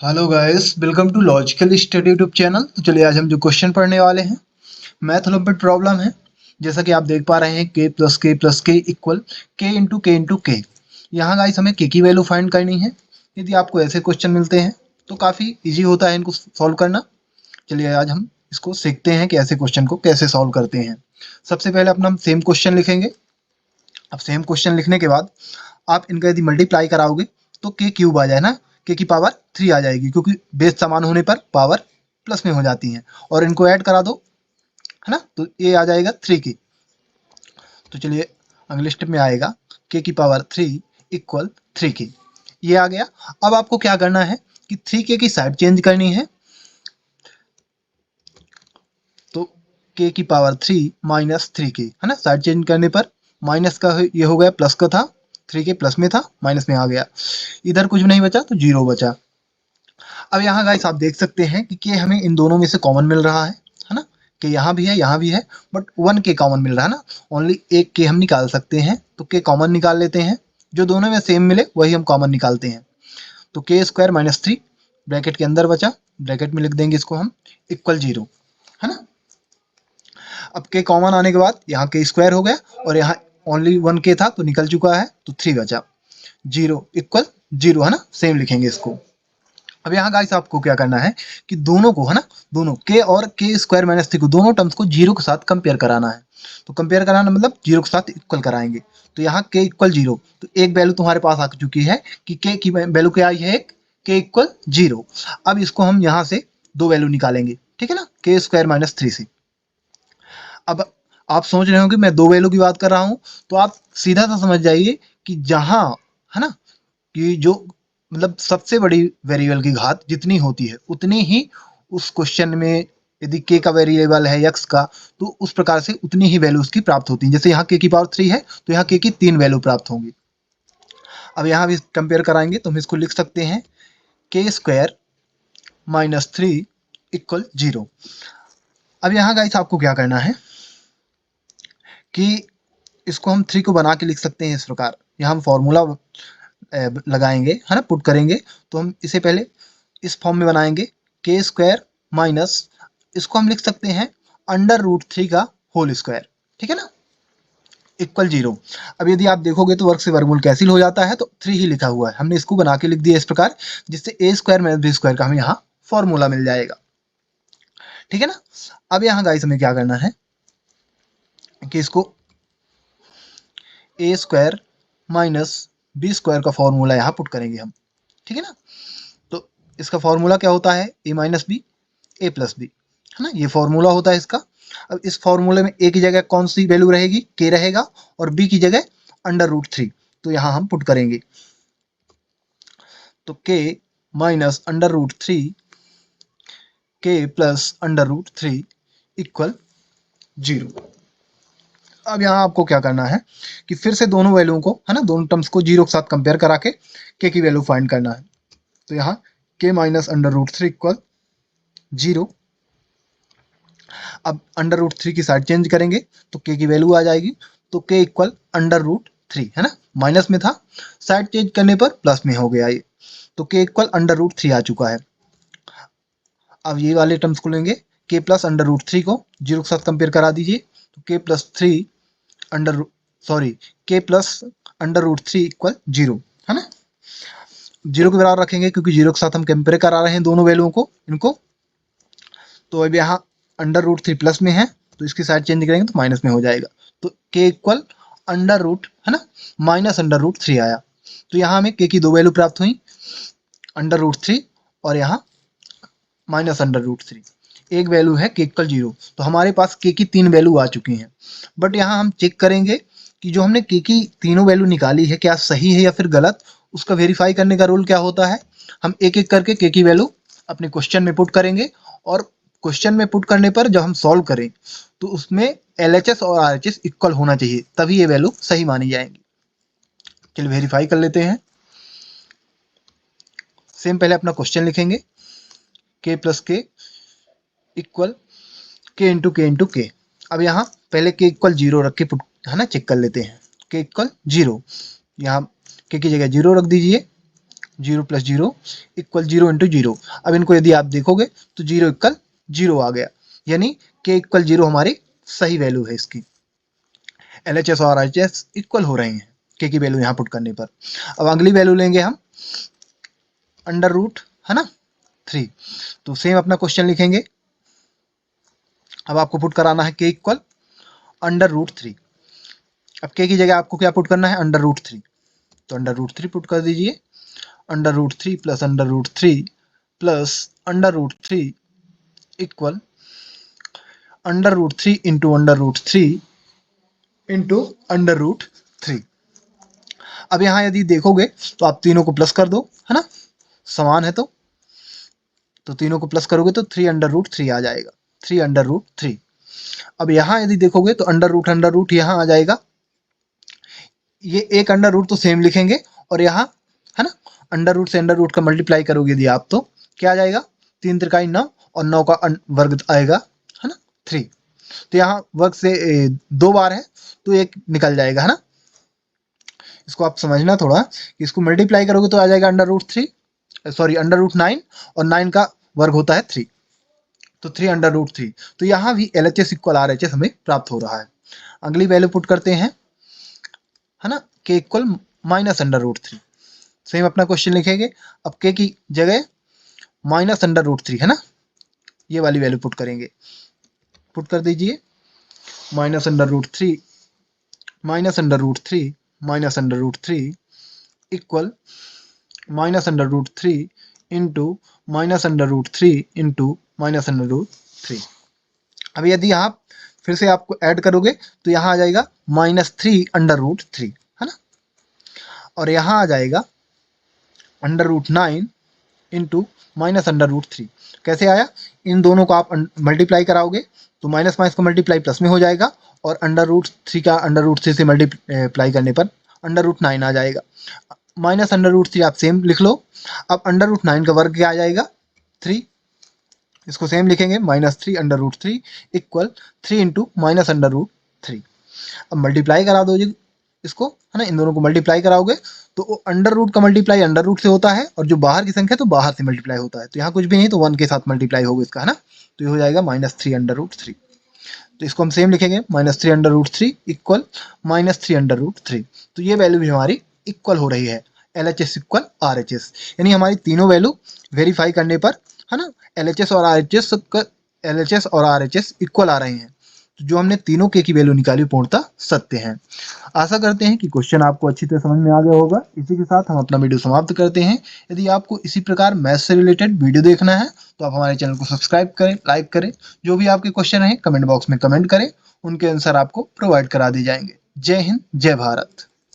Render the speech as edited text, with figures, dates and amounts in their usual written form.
Hello guys, welcome to logical study YouTube channel. तो चलिए आज हम जो क्वेश्चन पढ़ने वाले हैं मैथ ओलंपियाड प्रॉब्लम है। जैसा कि आप देख पा रहे हैं k+k+k इक्वल k × यहाँ गाइस हमें k की वैल्यू फाइंड करनी है। यदि आपको ऐसे क्वेश्चन मिलते हैं तो काफ़ी इजी होता है इनको सॉल्व करना। चलिए आज हम इसको सीखते हैं कि ऐसे क्वेश्चन को कैसे सॉल्व करते हैं। सबसे पहले अपना हम सेम क्वेश्चन लिखेंगे। अब सेम क्वेश्चन लिखने के बाद आप इनका यदि मल्टीप्लाई कराओगे तो k क्यूब आ जाए ना, k की पावर 3 आ जाएगी, क्योंकि बेस समान होने पर पावर प्लस में हो जाती है। और इनको ऐड करा दो, है ना, तो ये आ जाएगा 3k। तो चलिए अगले स्टेप में आएगा k की पावर 3 इक्वल 3k। ये आ गया। अब आपको क्या करना है कि 3k की साइड चेंज करनी है। तो k की पावर 3 माइनस 3k, है ना, साइड चेंज करने पर माइनस का ये हो गया, प्लस का था, 3k प्लस में था, माइनस में आ गया। इधर कुछ नहीं बचा तो जीरो बचा। अब यहाँ गाइस आप देख सकते हैं कि के हमें इन दोनों में से कॉमन मिल रहा है ना, कि यहाँ भी है, बट 1k कॉमन मिल रहा है ना। ओनली एक के हम निकाल सकते हैं, तो के कॉमन निकाल लेते हैं। जो दोनों में सेम मिले वही हम कॉमन निकालते हैं। तो k² माइनस 3 ब्रैकेट के अंदर बचा, ब्रैकेट में लिख देंगे इसको हम, इक्वल 0, है ना। अब के कॉमन आने के बाद यहाँ k² हो गया, और यहाँ ओनली 1k था तो निकल चुका है, तो 3 बचा। 0 इक्वल 0, है ना, सेम लिखेंगे इसको। अब यहाँ गाइस आपको क्या करना है कि दोनों को, है ना, दोनों k और k² माइनस 3 को, दोनों टर्म्स को 0 के साथ कंपेयर कराना है। तो कंपेयर कराना मतलब 0 के साथ इक्वल कराएंगे। तो यहाँ k इक्वल 0, तो एक वैल्यू तुम्हारे पास आ चुकी है कि k की वैल्यू क्या आई है, एक, k इक्वल 0। अब इसको हम यहाँ से दो वैल्यू निकालेंगे, ठीक है ना, k² माइनस 3 से। अब आप सोच रहे हो कि मैं दो वैल्यू की बात कर रहा हूँ, तो आप सीधा सा समझ जाइए कि जहाँ, है ना, कि जो मतलब सबसे बड़ी वेरिएबल की घात जितनी होती है उतनी ही उस क्वेश्चन में, यदि के का वेरिएबल है एक्स का, तो उस प्रकार से उतनी ही वैल्यू उसकी प्राप्त होती है। जैसे यहाँ के की पावर 3 है तो यहाँ के की 3 वैल्यू प्राप्त होंगी। अब यहाँ भी कंपेयर कराएंगे तो हम इसको लिख सकते हैं k² माइनस 3 इक्वल 0। अब यहाँ गाइस आपको क्या करना है कि इसको हम 3 को बना के लिख सकते हैं इस प्रकार। यहाँ हम फॉर्मूला लगाएंगे, है ना, पुट करेंगे। तो हम इसे पहले इस फॉर्म में बनाएंगे, k² माइनस, इसको हम लिख सकते हैं √3 का होल स्क्वायर, ठीक है ना, इक्वल 0। अब यदि आप देखोगे तो वर्ग से वर्गमूल कैंसिल हो जाता है, तो 3 ही लिखा हुआ है, हमने इसको बना के लिख दिया इस प्रकार, जिससे a² माइनस b² का हमें यहाँ फॉर्मूला मिल जाएगा, ठीक है ना। अब यहाँ गाइस हमें क्या करना है कि इसको a² माइनस b² का फॉर्मूला यहाँ पुट करेंगे हम, ठीक है ना। तो इसका फॉर्मूला क्या होता है, a minus B a plus B, है ना, ये फॉर्मूला होता है इसका। अब इस फॉर्मूले में a की जगह कौन सी वैल्यू रहेगी, k रहेगा, और b की जगह √3। तो यहाँ हम पुट करेंगे, तो k minus √3 k plus √3 equal 0। अब यहाँ आपको क्या करना है कि फिर से दोनों वैल्यूओं को, है ना, दोनों टर्म्स को 0 के साथ कंपेयर करा के k की वैल्यू फाइंड करना है। तो यहाँ k माइनस √3 इक्वल 0। अब √3 की साइड चेंज करेंगे तो k की वैल्यू आ जाएगी, तो k इक्वल √3, है ना, माइनस में था, साइड चेंज करने पर प्लस में हो गया ये, तो k इक्वल √3 आ चुका है। अब ये वाले टर्म्स को लेंगे, k प्लस √3 को 0 के साथ कंपेयर करा दीजिए, तो k plus 3 under sorry k plus √3 equal 0, है ना, 0 के बराबर रखेंगे क्योंकि 0 के साथ हम कंपेयर करा रहे हैं दोनों वैल्यूओं को, इनको। तो अब यहाँ √3 प्लस में है, तो इसकी साइड चेंज करेंगे तो माइनस में हो जाएगा, तो k इक्वल √ है ना, माइनस √3 आया। तो यहाँ हमें k की दो वैल्यू प्राप्त हुई, √3 और यहाँ माइनस √3। एक वैल्यू है k इक्वल 0, तो हमारे पास k की 3 वैल्यू आ चुकी हैं। बट यहाँ हम चेक करेंगे कि जो हमने k की तीनों वैल्यू निकाली है क्या सही है या फिर गलत। उसका वेरीफाई करने का रूल क्या होता है, हम एक एक करके k की वैल्यू अपने क्वेश्चन में पुट करेंगे, और क्वेश्चन में पुट करने पर जब हम सॉल्व करें तो उसमें LHS और RHS इक्वल होना चाहिए, तभी ये वैल्यू सही मानी जाएंगी। चलिए वेरीफाई कर लेते हैं। सेम पहले अपना क्वेश्चन लिखेंगे, k प्लस के इक्वल k × अब यहाँ पहले k इक्वल 0 रख के पुट, है ना, चेक कर लेते हैं। k इक्वल 0, यहाँ k की जगह 0 रख दीजिए, 0 प्लस 0 इक्वल 0 इंटू 0। अब इनको यदि आप देखोगे तो 0 इक्वल 0 आ गया, यानी k इक्वल 0 हमारी सही वैल्यू है इसकी। LHS और RHS इक्वल हो रहे हैं k की वैल्यू यहाँ पुट करने पर। अब अगली वैल्यू लेंगे हम अंडर रूट, है ना, 3। तो सेम अपना क्वेश्चन लिखेंगे। अब आपको पुट कराना है k इक्वल अंडर रूट 3। अब k की जगह आपको क्या पुट करना है, अंडर रूट 3। तो अंडर रूट 3 पुट कर दीजिए। Under root 3 plus under root 3 plus under root 3 equal under root 3 into under root 3 into under root 3। अब यहाँ यदि देखोगे तो आप तीनों को प्लस कर दो, है ना, समान है तो तीनों को प्लस करोगे तो 3 अंडर रूट 3 आ जाएगा, 3 अंडर रूट 3। अब यहाँ यदि देखोगे तो अंडर रूट यहाँ आ जाएगा। ये एक अंडर रूट तो सेम लिखेंगे, और यहाँ, है ना, अंडर रूट से अंडर रूट का मल्टीप्लाई करोगे यदि आप तो क्या आ जाएगा, 3 त्रिकाई 9 और 9 का वर्ग आएगा, है ना, 3। तो यहाँ वर्ग से 2 बार है तो एक निकल जाएगा, है ना। इसको आप समझना थोड़ा कि इसको मल्टीप्लाई करोगे तो आ जाएगा under root 3, sorry under root 9, और 9 का वर्ग होता है 3, तो 3 अंडर रूट 3। तो यहाँ भी LHS इक्वल RHS हमें प्राप्त हो रहा है। अगली वैल्यू पुट करते हैं, है ना, k equal minus under root 3। Same अपना क्वेश्चन लिखेंगे। अब k की जगह माइनस अंडर रूट 3, है ना, ये वाली वैल्यू पुट करेंगे। पुट कर दीजिए minus under root 3 minus under root 3 minus under root 3 equal minus under root 3 into minus under root 3 into minus under root 3। अब यदि आप फिर से आपको ऐड करोगे तो यहाँ आ जाएगा -3 अंडर रूट 3, है ना, और यहाँ आ जाएगा under root 9 into minus under root 3। कैसे आया, इन दोनों को आप मल्टीप्लाई कराओगे तो माइनस माइनस का मल्टीप्लाई प्लस में हो जाएगा, और अंडर रूट 3 का अंडर रूट 3 से मल्टीप्लाई करने पर अंडर रूट 9 आ जाएगा। माइनस अंडर रूट 3 आप सेम लिख लो। अब अंडर रूट 9 का वर्ग क्या आ जाएगा, 3। इसको सेम लिखेंगे, -3 under root 3 equal 3 into minus under root 3। अब मल्टीप्लाई करा दो जी इसको, है ना, इन दोनों को मल्टीप्लाई कराओगे तो अंडर रूट का मल्टीप्लाई अंडर रूट से होता है, और जो बाहर की संख्या तो बाहर से मल्टीप्लाई होता है। तो यहाँ कुछ भी नहीं तो 1 के साथ मल्टीप्लाई होगा इसका, है ना, तो ये हो जाएगा -3 अंडर रूट 3। तो इसको हम सेम लिखेंगे, -3 under root 3 equal -3 under root 3। तो ये वैल्यू भी हमारी इक्वल हो रही है, LHS इक्वल RHS, यानी हमारी तीनों वैल्यू वेरीफाई करने पर, है ना, LHS और RHS इक्वल आ रहे हैं। तो जो हमने तीनों k की वैल्यू निकाली पूर्णतः सत्य हैं। आशा करते हैं कि क्वेश्चन आपको अच्छी तरह समझ में आ गया होगा। इसी के साथ हम अपना वीडियो समाप्त करते हैं। यदि आपको इसी प्रकार मैथ से रिलेटेड वीडियो देखना है तो आप हमारे चैनल को सब्सक्राइब करें, लाइक करें। जो भी आपके क्वेश्चन हैं कमेंट बॉक्स में कमेंट करें, उनके आंसर आपको प्रोवाइड करा दिए जाएंगे। जय हिंद, जय भारत।